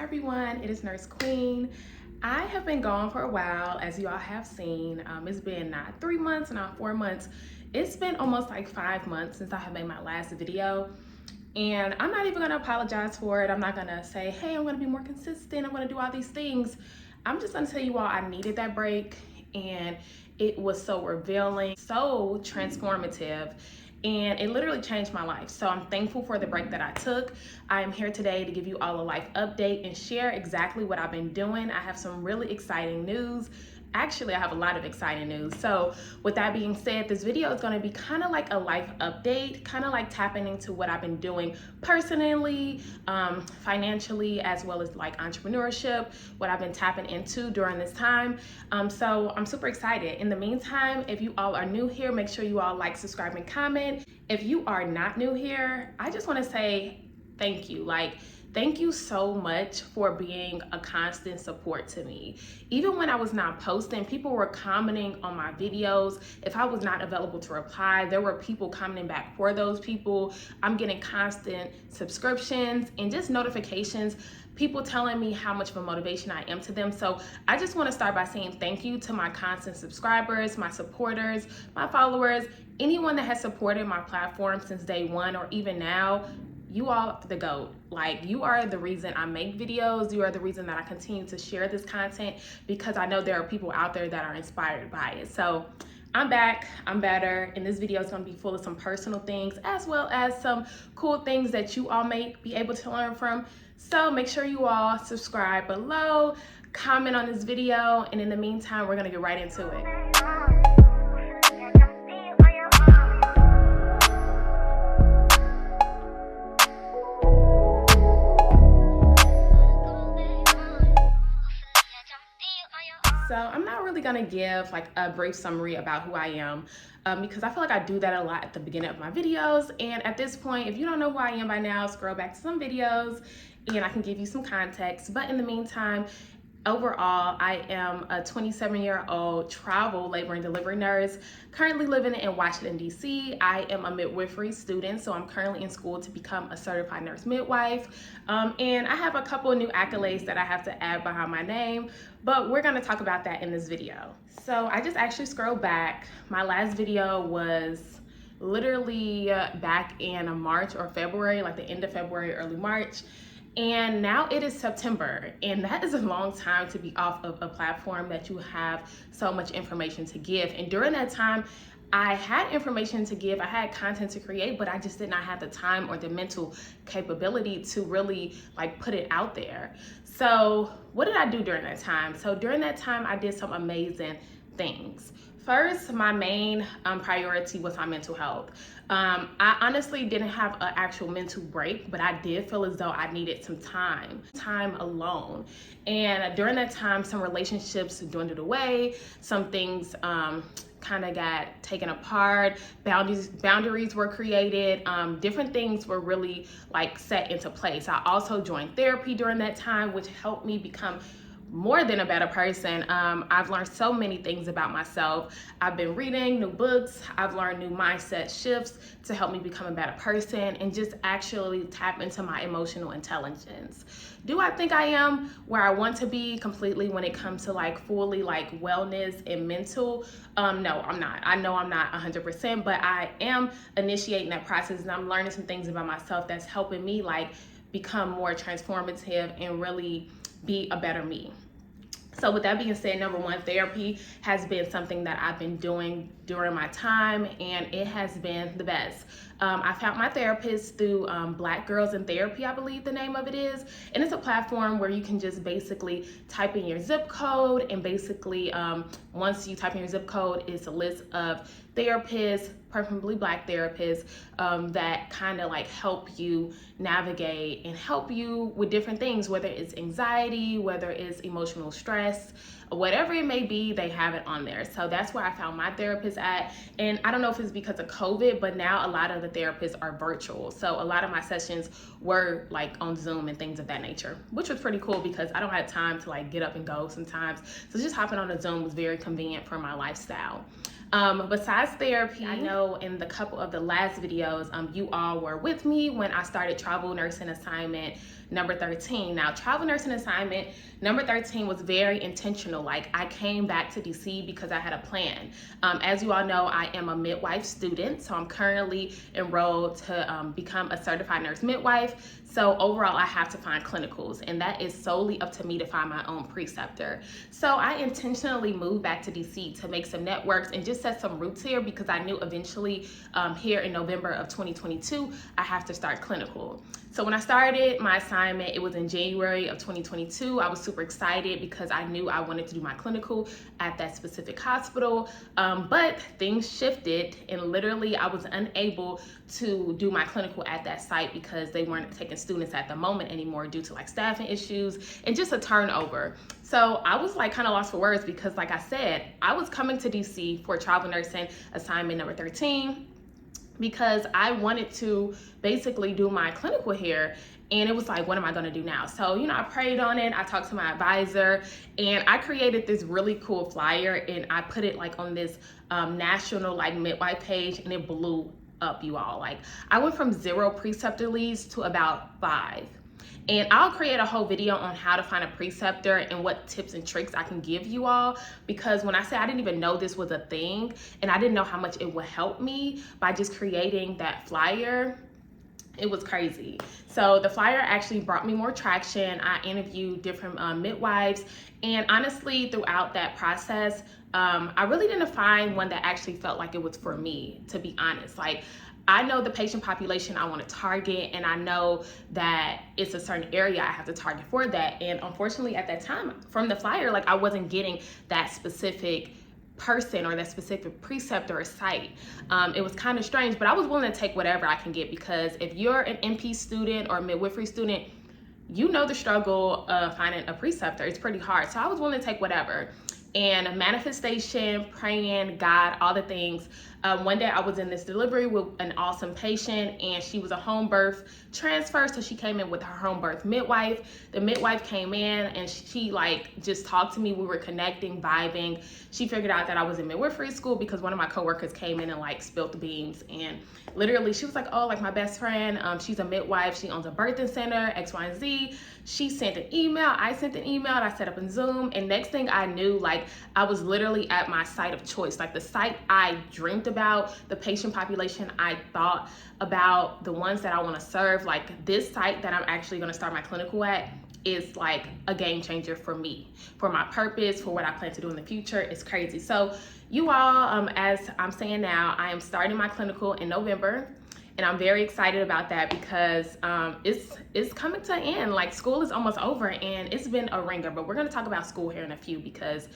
everyone, it is Nurse Queen. I have been gone for a while, as you all have seen. It's been not 3 months, not 4 months. It's been almost like 5 months since I have made my last video. And I'm not even gonna apologize for it. I'm not gonna say, hey, I'm gonna be more consistent. I'm gonna do all these things. I'm just gonna tell you all I needed that break, and it was so revealing, so transformative, and it literally changed my life. So I'm thankful for the break that I took. I am here today to give you all a life update and share exactly what I've been doing. I have some really exciting news. Actually, I have a lot of exciting news. So with that being said, this video is going to be kind of like a life update, kind of like tapping into what I've been doing personally, financially, as well as like entrepreneurship, what I've been tapping into during this time. So I'm super excited. In the meantime, if you all are new here, make sure you all like, subscribe, and comment. If you are not new here, I just want to say thank you. Thank you so much for being a constant support to me. Even when I was not posting, people were commenting on my videos. If I was not available to reply, there were people commenting back for those people. I'm getting constant subscriptions and just notifications, people telling me how much of a motivation I am to them. So I just want to start by saying thank you to my constant subscribers, my supporters, my followers, anyone that has supported my platform since day one or even now. You all the GOAT. You are the reason I make videos. You are the reason that I continue to share this content, because I know there are people out there that are inspired by it. So I'm back, I'm better, and this video is gonna be full of some personal things as well as some cool things that you all may be able to learn from. So make sure you all subscribe below, comment on this video, and in the meantime, we're gonna get right into it. So I'm not really gonna give like a brief summary about who I am because I feel like I do that a lot at the beginning of my videos. And at this point, if you don't know who I am by now, scroll back to some videos and I can give you some context. But in the meantime, overall, I am a 27-year-old travel labor and delivery nurse, currently living in Washington, D.C. I am a midwifery student, so I'm currently in school to become a certified nurse midwife. And I have a couple of new accolades that I have to add behind my name, but we're gonna talk about that in this video. So I just actually scrolled back. My last video was literally back in March or February, like the end of February, early March. And now it is September, and that is a long time to be off of a platform that you have so much information to give. And during that time, I had information to give, I had content to create, but I just did not have the time or the mental capability to really put it out there. So what did I do during that time? So during that time, I did some amazing things. First, my main priority was my mental health. I honestly didn't have an actual mental break, but I did feel as though I needed some time alone. And during that time, some relationships dwindled away, some things kind of got taken apart, boundaries were created, different things were really set into place. I also joined therapy during that time, which helped me become more than a better person. I've learned so many things about myself. I've been reading new books. I've learned new mindset shifts to help me become a better person and just actually tap into my emotional intelligence. Do I think I am where I want to be completely when it comes to fully wellness and mental? No, I'm not. I know I'm not 100%, but I am initiating that process, and I'm learning some things about myself that's helping me become more transformative and really be a better me. So with that being said, number one, therapy has been something that I've been doing during my time, and it has been the best. I found my therapist through Black Girls in Therapy, I believe the name of it is. And it's a platform where you can just basically type in your zip code, and basically once you type in your zip code, it's a list of therapists, preferably Black therapists, that kind of help you navigate and help you with different things, whether it's anxiety, whether it's emotional stress, whatever it may be, they have it on there. So that's where I found my therapist at. And I don't know if it's because of COVID, but now a lot of the therapists are virtual. So a lot of my sessions were on Zoom and things of that nature, which was pretty cool because I don't have time to get up and go sometimes. So just hopping on a Zoom was very convenient for my lifestyle. Besides therapy, I know in the couple of the last videos, you all were with me when I started travel nursing assignment number 13. Now, travel nursing assignment number 13 was very intentional. Like, I came back to DC because I had a plan. As you all know, I am a midwife student, so I'm currently enrolled to become a certified nurse midwife. So overall, I have to find clinicals, and that is solely up to me to find my own preceptor. So I intentionally moved back to DC to make some networks and just set some roots here, because I knew eventually here in November of 2022, I have to start clinical. So when I started my assignment, it was in January of 2022. I was super excited because I knew I wanted to do my clinical at that specific hospital, but things shifted, and literally I was unable to do my clinical at that site because they weren't taking students at the moment anymore due to like staffing issues and just a turnover. So I was like kind of lost for words, because like I said, I was coming to DC for travel nursing assignment number 13 because I wanted to basically do my clinical here. And it was like, what am I gonna do now? So, you know, I prayed on it. I talked to my advisor, and I created this really cool flyer, and I put it like on this national like midwife page, and it blew up, you all. Like, I went from 0 preceptor leads to about 5. And I'll create a whole video on how to find a preceptor and what tips and tricks I can give you all, because when I say I didn't even know this was a thing, and I didn't know how much it would help me by just creating that flyer, it was crazy. So the flyer actually brought me more traction. I interviewed different midwives, and honestly, throughout that process, I really didn't find one that actually felt like it was for me, to be honest. Like, I know the patient population I want to target, and I know that it's a certain area I have to target for that. And unfortunately, at that time, from the flyer, like, I wasn't getting that specific person or that specific preceptor or site. It was kind of strange, but I was willing to take whatever I can get, because if you're an NP student or a midwifery student, you know the struggle of finding a preceptor. It's pretty hard. So I was willing to take whatever. And manifestation, praying, God, all the things. One day I was in this delivery with an awesome patient, and she was a home birth transfer, so she came in with her home birth midwife. The midwife came in, and she like just talked to me. We were connecting, vibing. She figured out that I was in midwifery school because one of my coworkers came in and like spilled the beans, and literally she was like, oh, like my best friend, she's a midwife, she owns a birthing center, X, Y, and Z. She sent an email, I sent an email, and I set up in Zoom, and next thing I knew, like, I was literally at my site of choice, like the site I dreamed about, the patient population I thought about, the ones that I want to serve. Like, this site that I'm actually going to start my clinical at is like a game changer for me, for my purpose, for what I plan to do in the future. It's crazy. So you all, as I'm saying now, I am starting my clinical in November. And I'm very excited about that because it's coming to an end. Like, school is almost over, and it's been a ringer, but we're gonna talk about school here in a few, because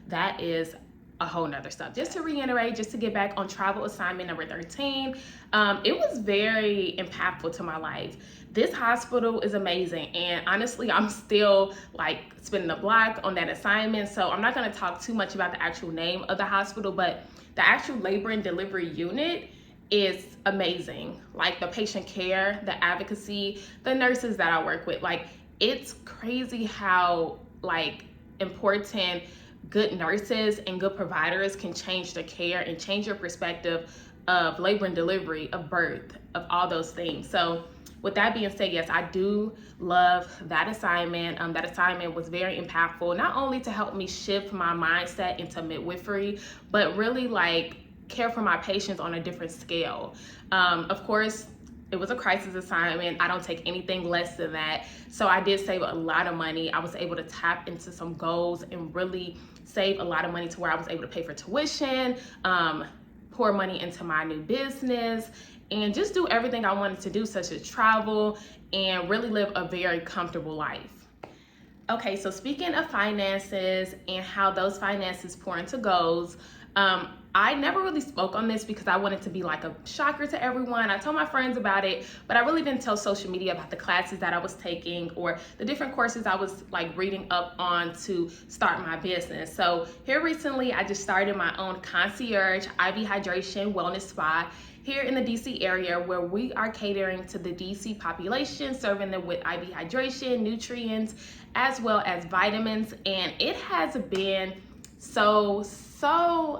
that is a whole nother stuff. Just to reiterate, just to get back on travel assignment number 13, it was very impactful to my life. This hospital is amazing, and honestly, I'm still like spinning the block on that assignment. So I'm not gonna talk too much about the actual name of the hospital, but the actual labor and delivery unit is amazing. Like, the patient care, the advocacy, the nurses that I work with, like, it's crazy how like important good nurses and good providers can change the care and change your perspective of labor and delivery, of birth, of all those things. So with that being said, yes, I do love that assignment. That assignment was very impactful, not only to help me shift my mindset into midwifery, but really like care for my patients on a different scale. Of course, it was a crisis assignment. I don't take anything less than that. So I did save a lot of money. I was able to tap into some goals and really save a lot of money to where I was able to pay for tuition, pour money into my new business, and just do everything I wanted to do, such as travel and really live a very comfortable life. Okay, so speaking of finances and how those finances pour into goals, I never really spoke on this because I wanted to be like a shocker to everyone. I told my friends about it, but I really didn't tell social media about the classes that I was taking or the different courses I was like reading up on to start my business. So here recently, I just started my own concierge IV hydration wellness spa here in the DC area, where we are catering to the DC population, serving them with IV hydration, nutrients, as well as vitamins. And it has been so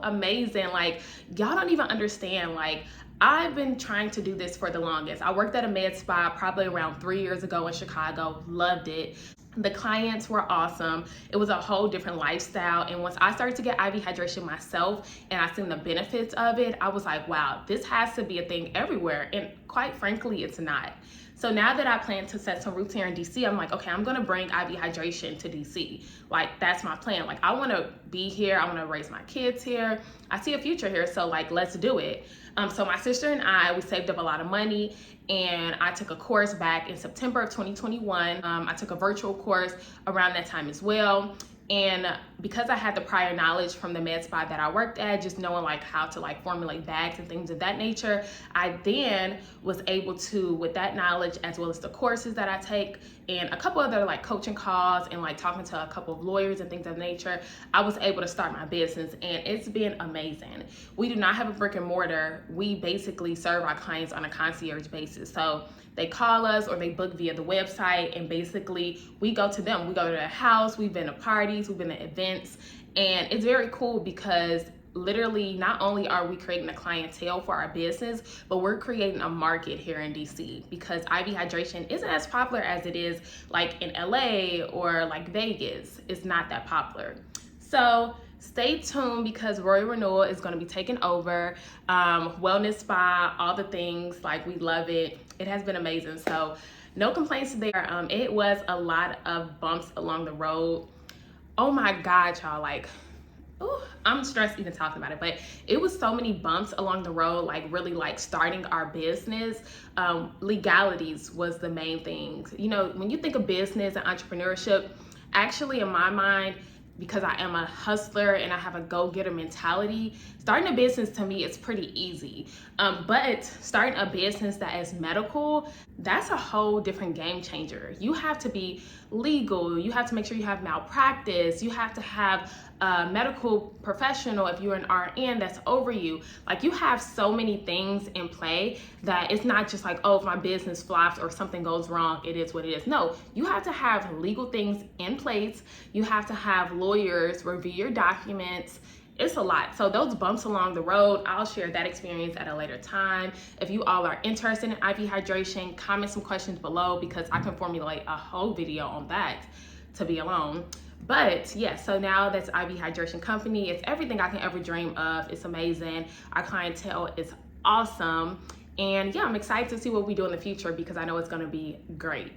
amazing. Like, y'all don't even understand. Like, I've been trying to do this for the longest. I worked at a med spa probably around 3 years ago in Chicago, loved it. The clients were awesome. It was a whole different lifestyle. And once I started to get IV hydration myself and I seen the benefits of it, I was like, wow, this has to be a thing everywhere. And quite frankly, it's not. So now that I plan to set some roots here in DC, I'm like, okay, I'm gonna bring IV hydration to DC. Like, that's my plan. Like, I wanna be here, I wanna raise my kids here. I see a future here, so like, let's do it. So my sister and I, we saved up a lot of money, and I took a course back in September of 2021. I took a virtual course around that time as well. And because I had the prior knowledge from the med spa that I worked at, just knowing like how to like formulate bags and things of that nature, I then was able to, with that knowledge, as well as the courses that I take and a couple other like coaching calls and like talking to a couple of lawyers and things of that nature, I was able to start my business, and it's been amazing. We do not have a brick and mortar. We basically serve our clients on a concierge basis. So they call us or they book via the website, and basically we go to them. We go to their house, we've been to parties, we've been to events, and it's very cool because literally not only are we creating a clientele for our business, but we're creating a market here in DC because IV hydration isn't as popular as it is like in LA or like Vegas. It's not that popular. So stay tuned because Royal Renewal is going to be taking over. Wellness spa, all the things, like we love it. It has been amazing. So no complaints there. It was a lot of bumps along the road. Oh my God, y'all, like, ooh, I'm stressed even talking about it, but it was so many bumps along the road, like really like starting our business. Legalities was the main thing. You know, when you think of business and entrepreneurship, actually in my mind, because I am a hustler and I have a go-getter mentality, starting a business to me is pretty easy. But starting a business that is medical, that's a whole different game changer. You have to be legal. You have to make sure you have malpractice. You have to have a medical professional, if you're an RN, that's over you. Like, you have so many things in play that it's not just like, oh, if my business flops or something goes wrong, it is what it is. No, you have to have legal things in place. You have to have lawyers review your documents. It's a lot. So those bumps along the road, I'll share that experience at a later time. If you all are interested in IV hydration, comment some questions below because I can formulate a whole video on that to be alone. But yeah, so now that's IV Hydration Company. It's everything I can ever dream of. It's amazing. Our clientele is awesome. And yeah, I'm excited to see what we do in the future because I know it's gonna be great.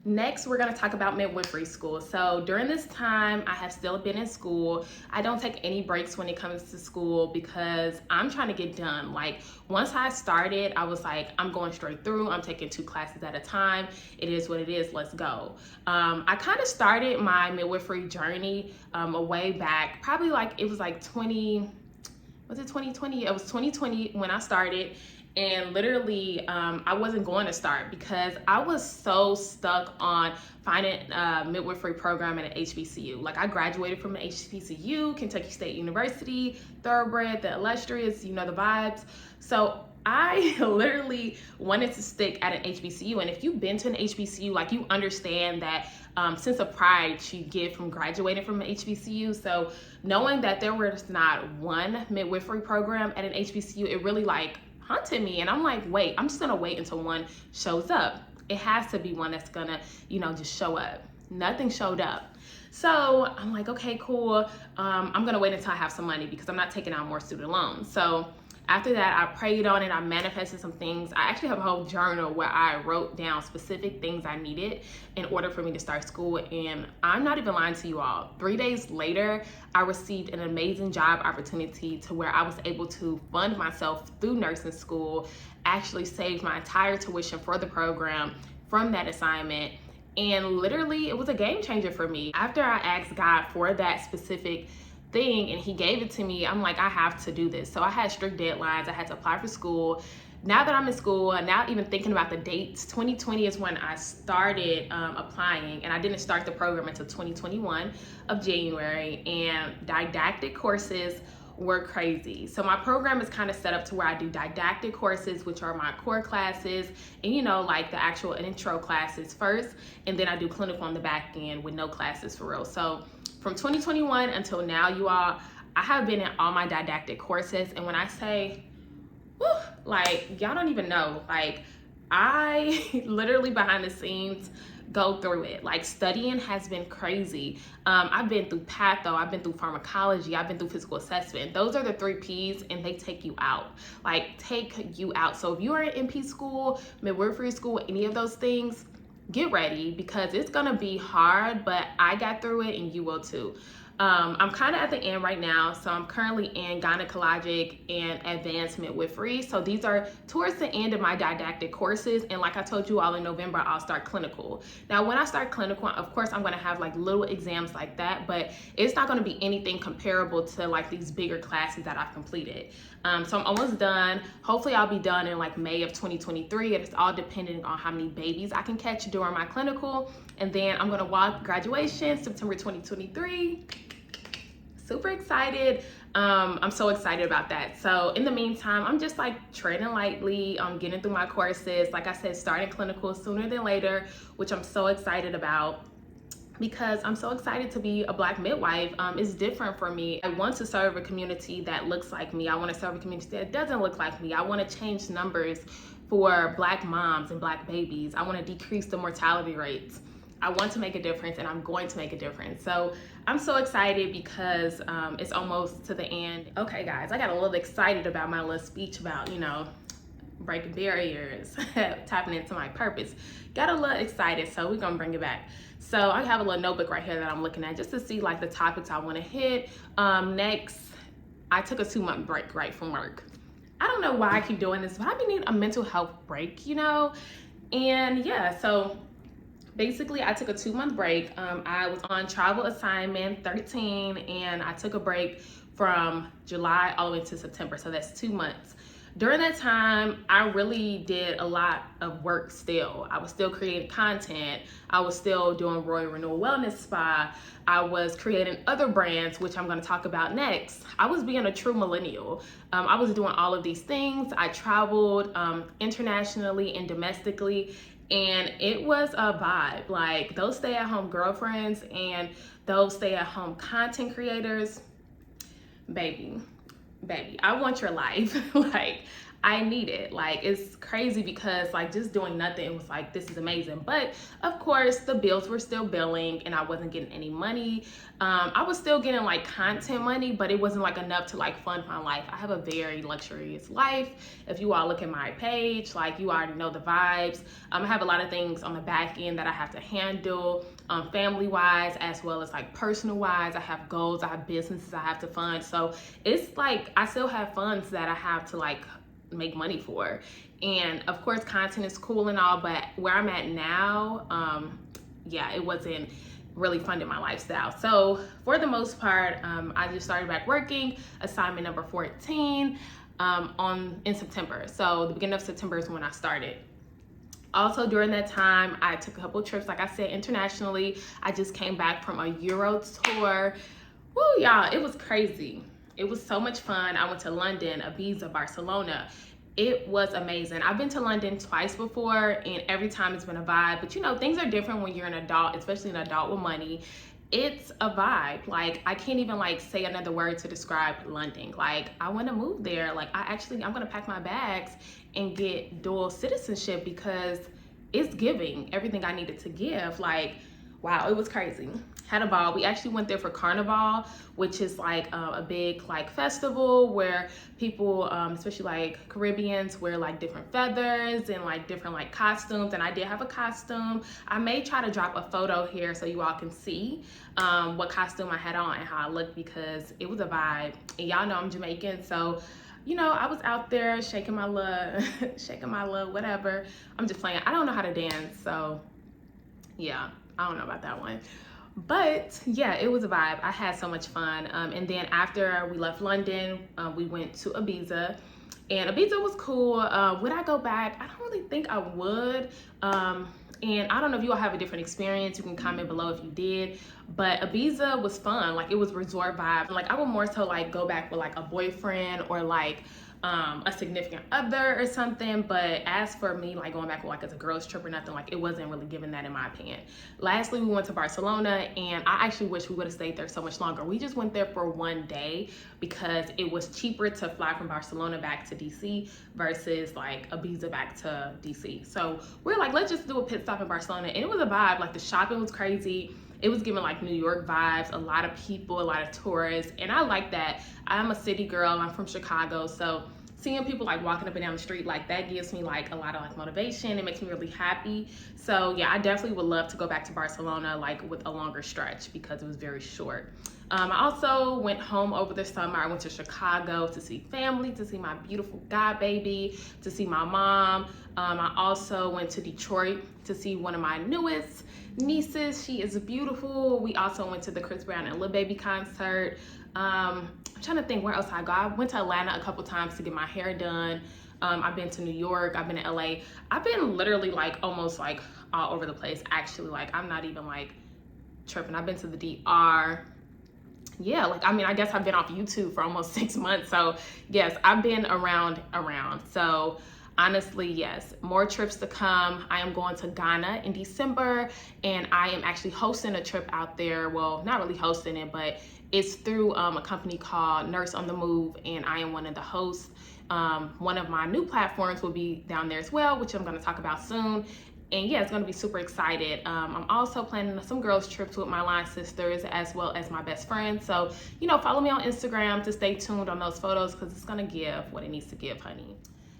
Next, we're gonna talk about midwifery school. So during this time, I have still been in school. I don't take any breaks when it comes to school because I'm trying to get done. Like, once I started, I was like, I'm going straight through. I'm taking 2 classes at a time. It is what it is, let's go. I kind of started my midwifery journey a way back, probably like, it was like 2020? It was 2020 when I started. And literally, I wasn't going to start because I was so stuck on finding a midwifery program at an HBCU. Like, I graduated from an HBCU, Kentucky State University, Thoroughbred, the illustrious, you know the vibes. So I literally wanted to stick at an HBCU. And if you've been to an HBCU, like, you understand that sense of pride you get from graduating from an HBCU. So knowing that there was not one midwifery program at an HBCU, it really like haunted me. And I'm like, wait, I'm just gonna wait until one shows up. It has to be one that's gonna, you know, just show up. Nothing showed up. So I'm like, okay, cool. I'm gonna wait until I have some money because I'm not taking out more student loans. So after that, I prayed on it. I manifested some things. I actually have a whole journal where I wrote down specific things I needed in order for me to start school. And I'm not even lying to you all. 3 days later, I received an amazing job opportunity to where I was able to fund myself through nursing school, actually saved my entire tuition for the program from that assignment. And literally, it was a game changer for me. After I asked God for that specific thing and he gave it to me, I'm like, I have to do this. So I had strict deadlines. I had to apply for school. Now that I'm in school, and now even thinking about the dates, 2020 is when I started applying, and I didn't start the program until 2021 of January, and didactic courses were crazy. So my program is kind of set up to where I do didactic courses, which are my core classes, and you know, like the actual intro classes first, and then I do clinical on the back end with no classes for real. So from 2021 until now, you all, I have been in all my didactic courses, and when I say, whew, Like, y'all don't even know. Like, I literally behind the scenes go through it. Like, studying has been crazy. I've been through patho, I've been through pharmacology, I've been through physical assessment. Those are the 3 P's, and they take you out. Like, take you out. So if you are in NP school, midwifery school, any of those things, get ready, because it's gonna be hard, but I got through it and you will too. I'm kind of at the end right now, so I'm currently in gynecologic and advanced midwifery. So these are towards the end of my didactic courses, and like I told you all, in November I'll start clinical. Now when I start clinical, of course I'm going to have like little exams like that, but it's not going to be anything comparable to like these bigger classes that I've completed. So I'm almost done. Hopefully I'll be done in like May of 2023. It's all dependent on how many babies I can catch during my clinical, and then I'm going to walk graduation September 2023. Super excited. I'm so excited about that. So in the meantime, I'm just like treading lightly. I'm getting through my courses. Like I said, starting clinical sooner than later, which I'm so excited about, because I'm so excited to be a Black midwife. It's different for me. I want to serve a community that looks like me. I want to serve a community that doesn't look like me. I want to change numbers for Black moms and Black babies. I want to decrease the mortality rates. I want to make a difference, and I'm going to make a difference. So I'm so excited because it's almost to the end. Okay guys, I got a little excited about my little speech about, you know, breaking barriers, tapping into my purpose. Got a little excited, so we're gonna bring it back. So I have a little notebook right here that I'm looking at just to see like the topics I wanna hit. Next, I took a 2-month break right from work. I don't know why I keep doing this, but I've been needing a mental health break, you know? And yeah, so basically I took a 2-month break. I was on travel assignment 13, and I took a break from July all the way to September, so that's 2 months. During that time, I really did a lot of work still. I was still creating content. I was still doing Royal Renewal Wellness Spa. I was creating other brands, which I'm gonna talk about next. I was being a true millennial. I was doing all of these things. I traveled internationally and domestically, and it was a vibe. Like, those stay-at-home girlfriends and those stay-at-home content creators, baby, I want your life. Like, I need it. Like, it's crazy because like just doing nothing, it was like, this is amazing. But of course the bills were still billing, and I wasn't getting any money. I was still getting like content money, but it wasn't like enough to like fund my life. I have a very luxurious life. If you all look at my page, like, you already know the vibes. I have a lot of things on the back end that I have to handle, family wise as well as like personal wise. I have goals, I have businesses I have to fund. So it's like I still have funds that I have to like make money for. And of course content is cool and all, but where I'm at now, yeah, it wasn't really funding my lifestyle. So for the most part, I just started back working, assignment number 14, in September. So the beginning of September is when I started. Also during that time, I took a couple trips, like I said, internationally. I just came back from a Euro tour. Woo, y'all, it was crazy. It was so much fun. I went to London, Ibiza, Barcelona. It was amazing. I've been to London twice before, and every time it's been a vibe. But you know, things are different when you're an adult, especially an adult with money. It's a vibe. Like, I can't even like say another word to describe London. Like, I want to move there. Like, I'm gonna pack my bags and get dual citizenship, because it's giving everything I needed to give. Like, wow, it was crazy. Had a ball. We actually went there for Carnival, which is like a big like festival where people, especially like Caribbeans, wear like different feathers and like different like costumes. And I did have a costume. I may try to drop a photo here so you all can see what costume I had on and how I looked, because it was a vibe. And y'all know I'm Jamaican, so you know, I was out there shaking my little, shaking my little whatever. I'm just playing. I don't know how to dance, so yeah, I don't know about that one. But yeah, it was a vibe. I had so much fun. And then after we left London, we went to Ibiza, and Ibiza was cool. Would I go back? I don't really think I would. And I don't know if you all have a different experience. You can comment below if you did. But Ibiza was fun. Like, it was resort vibe. Like, I would more so like go back with like a boyfriend or like a significant other or something. But as for me, like going back like as a girls trip or nothing, like it wasn't really given that in my opinion. Lastly, we went to Barcelona, and I actually wish we would have stayed there so much longer. We just went there for one day because it was cheaper to fly from Barcelona back to DC versus like Ibiza back to DC. So we're like, let's just do a pit stop in Barcelona, and it was a vibe. Like the shopping was crazy. It was giving like New York vibes, a lot of people, a lot of tourists, and I like that. I'm a city girl, I'm from Chicago, so seeing people like walking up and down the street, like that gives me like a lot of like motivation. It makes me really happy. So yeah, I definitely would love to go back to Barcelona like with a longer stretch because it was very short. I also went home over the summer. I went to Chicago to see family, to see my beautiful god baby, to see my mom. I also went to Detroit to see one of my newest nieces. She is beautiful. We also went to the Chris Brown and Lil Baby concert. I'm trying to think where else I go. I went to Atlanta a couple times to get my hair done. I've been to New York. I've been to LA. I've been literally like almost like all over the place. Actually, like I'm not even like tripping. I've been to the DR. Yeah, like I mean, I guess I've been off YouTube for almost 6 months. So yes, I've been around. So honestly, yes, more trips to come. I am going to Ghana in December, and I am actually hosting a trip out there. Well, not really hosting it, but it's through a company called Nurse on the Move, and I am one of the hosts. One of my new platforms will be down there as well, which I'm going to talk about soon. And yeah, it's going to be super excited. I'm also planning some girls trips with my line sisters as well as my best friend. So, you know, follow me on Instagram to stay tuned on those photos because it's going to give what it needs to give, honey.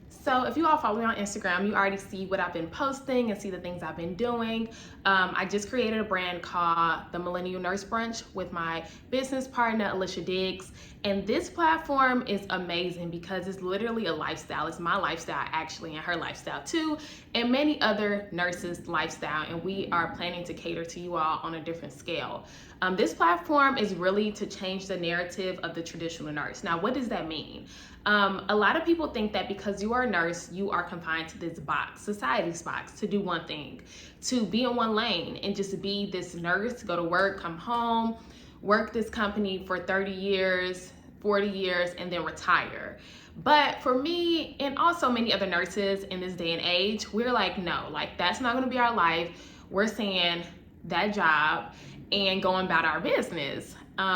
So if you all follow me on Instagram, you already see what I've been posting and see the things I've been doing. I just created a brand called the Millennial Nurse Brunch with my business partner, Alicia Diggs. And this platform is amazing because it's literally a lifestyle. It's my lifestyle actually, and her lifestyle too, and many other nurses' lifestyle. And we are planning to cater to you all on a different scale. This platform is really to change the narrative of the traditional nurse. Now, what does that mean? A lot of people think that because you are a nurse, you are confined to this box, society's box, to do one thing, to be in one lane and just be this nurse, go to work, come home, work this company for 30 years, 40 years, and then retire. But for me, and also many other nurses in this day and age, we're like, no, like that's not gonna be our life. We're saying that job and going about our business.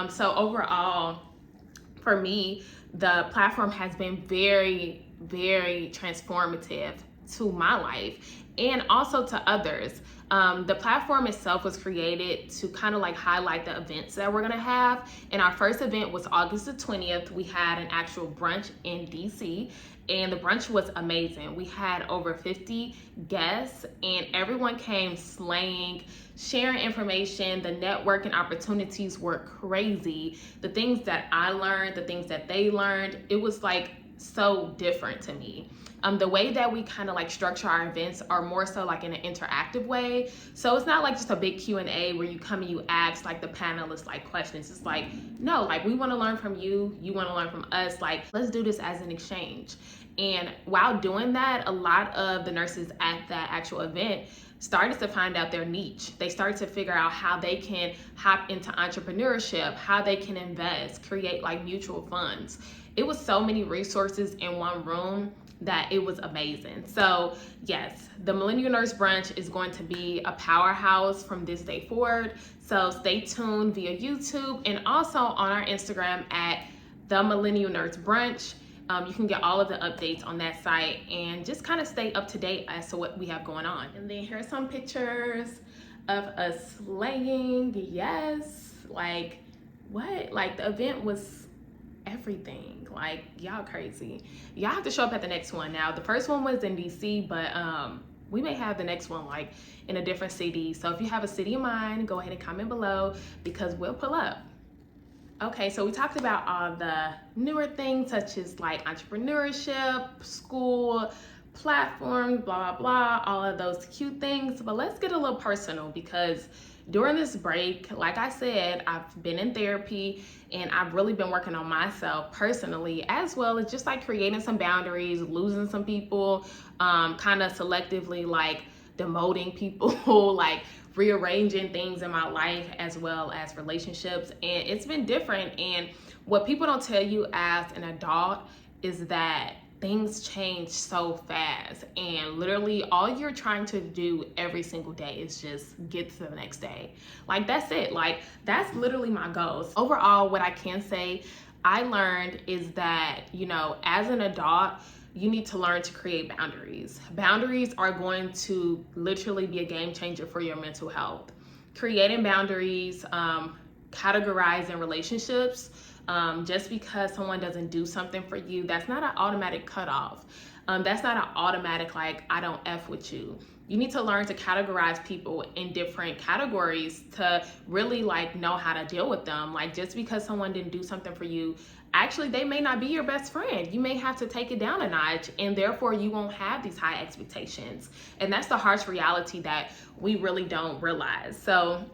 So overall, for me, the platform has been very, very transformative to my life and also to others. The platform itself was created to kind of like highlight the events that we're gonna have. And our first event was August the 20th. We had an actual brunch in DC, and the brunch was amazing. We had over 50 guests, and everyone came slaying, sharing information. The networking opportunities were crazy. The things that I learned, the things that they learned, it was like so different to me. The way that we kind of like structure our events are more so like in an interactive way. So it's not like just a big Q&A where you come and you ask like the panelists like questions. It's like, no, like we want to learn from you. You want to learn from us. Like, let's do this as an exchange. And while doing that, a lot of the nurses at that actual event started to find out their niche. They started to figure out how they can hop into entrepreneurship, how they can invest, create like mutual funds. It was so many resources in one room that it was amazing. So yes, the Millennial Nurse Brunch is going to be a powerhouse from this day forward. So stay tuned via YouTube and also on our Instagram at the Millennial Nurse Brunch. You can get all of the updates on that site and just kind of stay up to date as to what we have going on. And then here's some pictures of us slaying. Yes, like what? Like the event was everything. Like y'all crazy. Y'all have to show up at the next one. Now the first one was in DC, but we may have the next one like in a different city. So if you have a city in mind, go ahead and comment below because we'll pull up. Okay, so we talked about all the newer things such as like entrepreneurship, school, platforms, blah, blah, blah, all of those cute things. But let's get a little personal because during this break, like I said, I've been in therapy and I've really been working on myself personally, as well as just like creating some boundaries, losing some people, kind of selectively like demoting people, like rearranging things in my life as well as relationships. And it's been different. And what people don't tell you as an adult is that things change so fast, and literally all you're trying to do every single day is just get to the next day. Like, that's it. Like, that's literally my goals. Overall, what I can say I learned is that, you know, as an adult, you need to learn to create boundaries. Boundaries are going to literally be a game changer for your mental health. Creating boundaries, categorizing relationships. Just because someone doesn't do something for you, that's not an automatic cutoff. That's not an automatic, like, I don't F with you. You need to learn to categorize people in different categories to really like know how to deal with them. Like, just because someone didn't do something for you, actually they may not be your best friend. You may have to take it down a notch, and therefore you won't have these high expectations. And that's the harsh reality that we really don't realize. So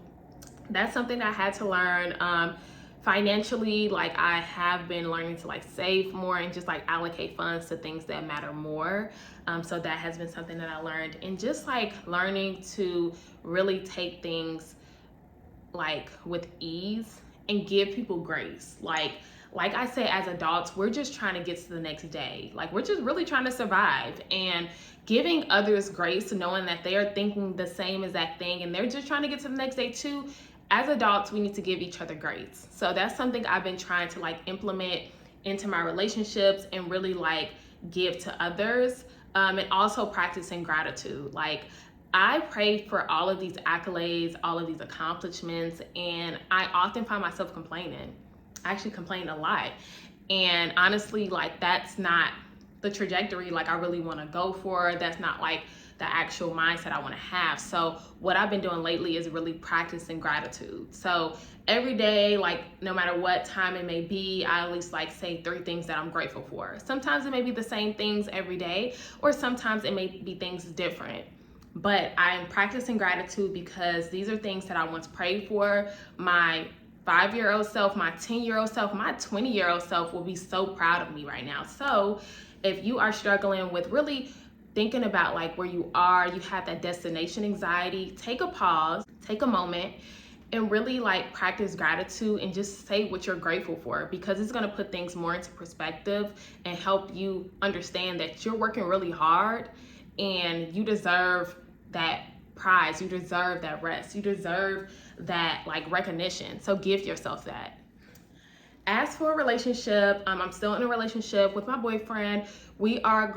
that's something I had to learn. Financially, like, I have been learning to like save more and just like allocate funds to things that matter more. So that has been something that I learned, and just like learning to really take things like with ease and give people grace. Like I say, as adults, we're just trying to get to the next day. Like, we're just really trying to survive, and giving others grace, knowing that they are thinking the same exact thing and they're just trying to get to the next day too. As adults, we need to give each other grace. So that's something I've been trying to like implement into my relationships and really like give to others. And also practicing gratitude. Like, I pray for all of these accolades, all of these accomplishments, and I often find myself complaining. I actually complain a lot. And honestly, like, that's not the trajectory like I really want to go for. That's not like the actual mindset I want to have. So what I've been doing lately is really practicing gratitude. So every day, like, no matter what time it may be, I at least like say 3 things that I'm grateful for. Sometimes it may be the same things every day, or sometimes it may be things different. But I'm practicing gratitude because these are things that I once prayed for. My 5-year-old self, my 10-year-old self, my 20-year-old self will be so proud of me right now. So if you are struggling with really thinking about like where you are, you have that destination anxiety, take a pause, take a moment, and really like practice gratitude and just say what you're grateful for, because it's going to put things more into perspective and help you understand that you're working really hard and you deserve that prize, you deserve that rest, you deserve that like recognition. So give yourself that. As for a relationship, I'm still in a relationship with my boyfriend. We're about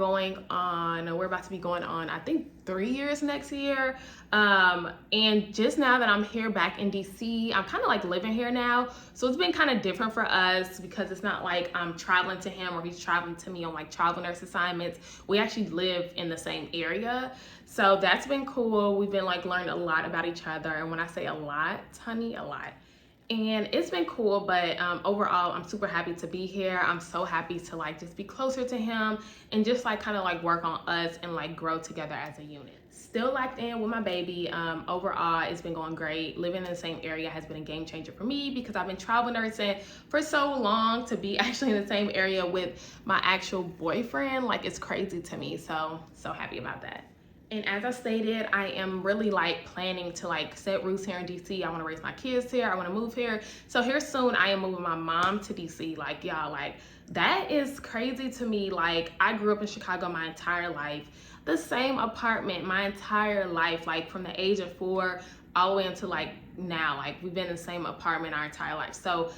to be going on, I think 3 years next year. And just now that I'm here back in DC, I'm kind of like living here now. So it's been kind of different for us because it's not like I'm traveling to him or he's traveling to me on like travel nurse assignments. We actually live in the same area. So that's been cool. We've been like learning a lot about each other. And when I say a lot, honey, a lot. And it's been cool, but overall, I'm super happy to be here. I'm so happy to like just be closer to him and just like kind of like work on us and like grow together as a unit. Still locked in with my baby. Overall, it's been going great. Living in the same area has been a game changer for me because I've been travel nursing for so long. To be actually in the same area with my actual boyfriend, like, it's crazy to me. So happy about that. And as I stated, I am really like planning to like set roots here in DC. I want to raise my kids here. I want to move here. So here soon, I am moving my mom to DC. Like, y'all, like, that is crazy to me. Like, I grew up in Chicago my entire life. The same apartment my entire life, like from the age of 4 all the way until like now. Like, we've been in the same apartment our entire life. So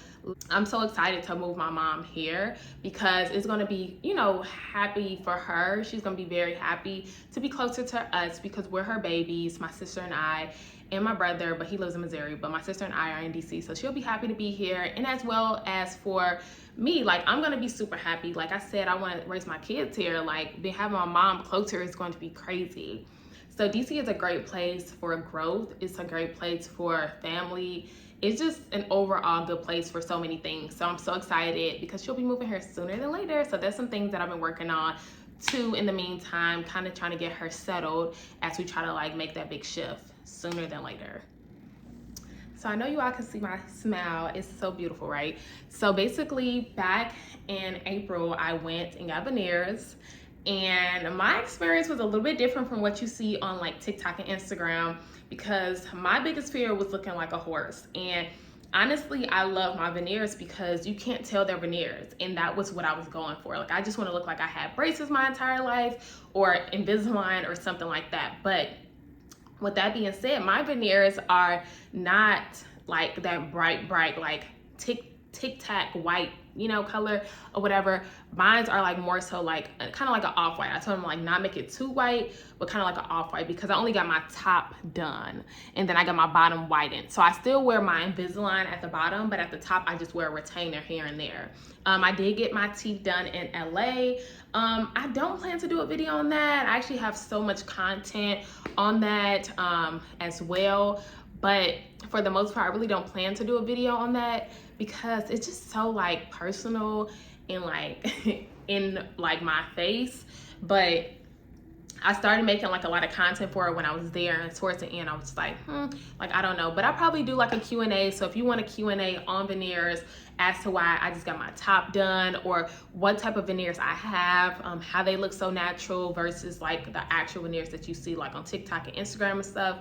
I'm so excited to move my mom here because it's going to be, you know, happy for her. She's going to be very happy to be closer to us because we're her babies, my sister and I, and my brother, but he lives in Missouri, but my sister and I are in DC. So she'll be happy to be here. And as well as for me, like, I'm going to be super happy. Like I said, I want to raise my kids here. Like, having my mom closer is going to be crazy. So DC is a great place for growth. It's a great place for family. It's just an overall good place for so many things. So I'm so excited because she'll be moving here sooner than later. So there's some things that I've been working on too in the meantime, kind of trying to get her settled as we try to like make that big shift sooner than later. So I know you all can see my smile. It's so beautiful, right? So basically back in April, I went and got veneers. And my experience was a little bit different from what you see on like TikTok and Instagram because my biggest fear was looking like a horse. And honestly, I love my veneers because you can't tell they're veneers, and that was what I was going for. Like, I just want to look like I had braces my entire life or Invisalign or something like that. But with that being said, my veneers are not like that bright like tic tac white, you know, color or whatever. Mines are like more so like kind of like an off-white. I told them like not make it too white, but kind of like an off-white, because I only got my top done and then I got my bottom whitened. So I still wear my Invisalign at the bottom, but at the top I just wear a retainer here and there. I did get my teeth done in LA. I don't plan to do a video on that. I actually have so much content on that as well. But for the most part, I really don't plan to do a video on that because it's just so like personal and like in like my face. But I started making like a lot of content for it when I was there, and towards the end I was like, like I don't know, but I'll probably do like a Q&A. So if you want a Q&A on veneers as to why I just got my top done, or what type of veneers I have, how they look so natural versus like the actual veneers that you see like on TikTok and Instagram and stuff.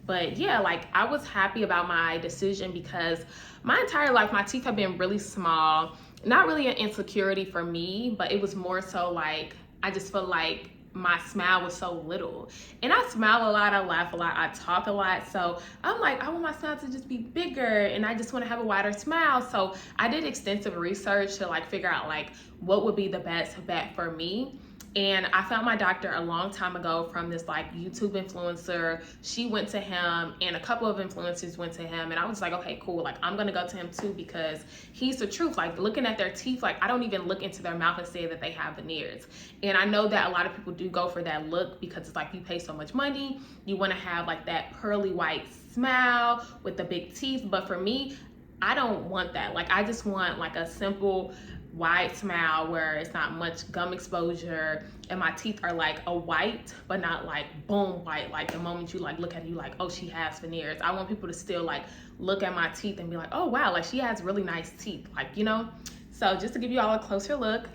But yeah, like I was happy about my decision because my entire life my teeth have been really small. Not really an insecurity for me, but it was more so like I just feel like my smile was so little. And I smile a lot, I laugh a lot, I talk a lot. So I'm like, I want my smile to just be bigger and I just want to have a wider smile. So I did extensive research to like figure out like what would be the best bet for me. And I found my doctor a long time ago from this like YouTube influencer. She went to him and a couple of influencers went to him, and I was like, okay, cool. Like I'm gonna go to him too because he's the truth. Like looking at their teeth, like I don't even look into their mouth and say that they have veneers. And I know that a lot of people do go for that look because it's like you pay so much money. You wanna have like that pearly white smile with the big teeth. But for me, I don't want that. Like I just want like a simple wide smile where it's not much gum exposure and my teeth are like a white but not like boom white, like the moment you like look at it you like, oh, she has veneers. I want people to still like look at my teeth and be like, oh wow, like she has really nice teeth, like, you know. So just to give you all a closer look,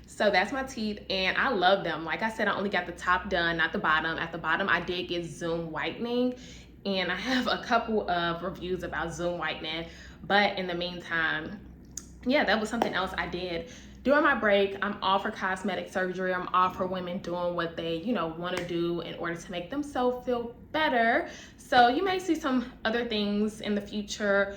so that's my teeth and I love them. Like I said, I only got the top done, not the bottom. At the bottom I did get Zoom whitening, and I have a couple of reviews about Zoom whitening. But in the meantime, yeah, that was something else I did during my break. I'm all for cosmetic surgery. I'm all for women doing what they, you know, want to do in order to make themselves feel better. So you may see some other things in the future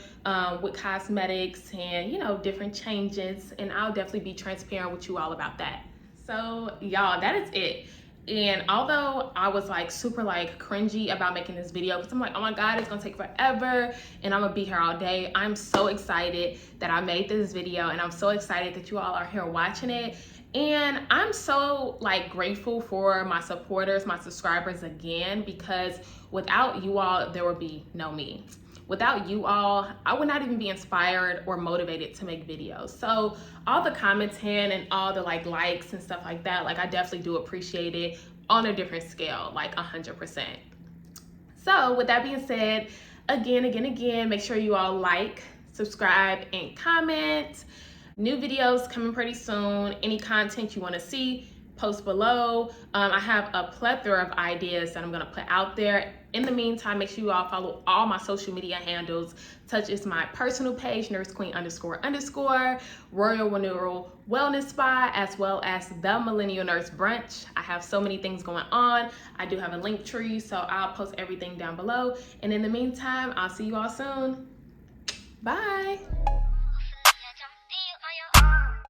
with cosmetics and, you know, different changes. And I'll definitely be transparent with you all about that. So y'all, that is it. And although I was like super like cringy about making this video because I'm like, oh my god, it's gonna take forever and I'm gonna be here all day, I'm so excited that I made this video, and I'm so excited that you all are here watching it. And I'm so like grateful for my supporters, my subscribers again, because without you all there would be no me. Without you all, I would not even be inspired or motivated to make videos. So all the commenting and all the like likes and stuff like that, like I definitely do appreciate it on a different scale, like 100%. So with that being said, again, make sure you all like, subscribe, and comment. New videos coming pretty soon. Any content you want to see, post below. I have a plethora of ideas that I'm gonna put out there. In the meantime, make sure you all follow all my social media handles, such as my personal page, nursequeen__, Royal Renewal Wellness Spa, as well as the Millennial Nurse Brunch. I have so many things going on. I do have a link tree, so I'll post everything down below. And in the meantime, I'll see you all soon. Bye.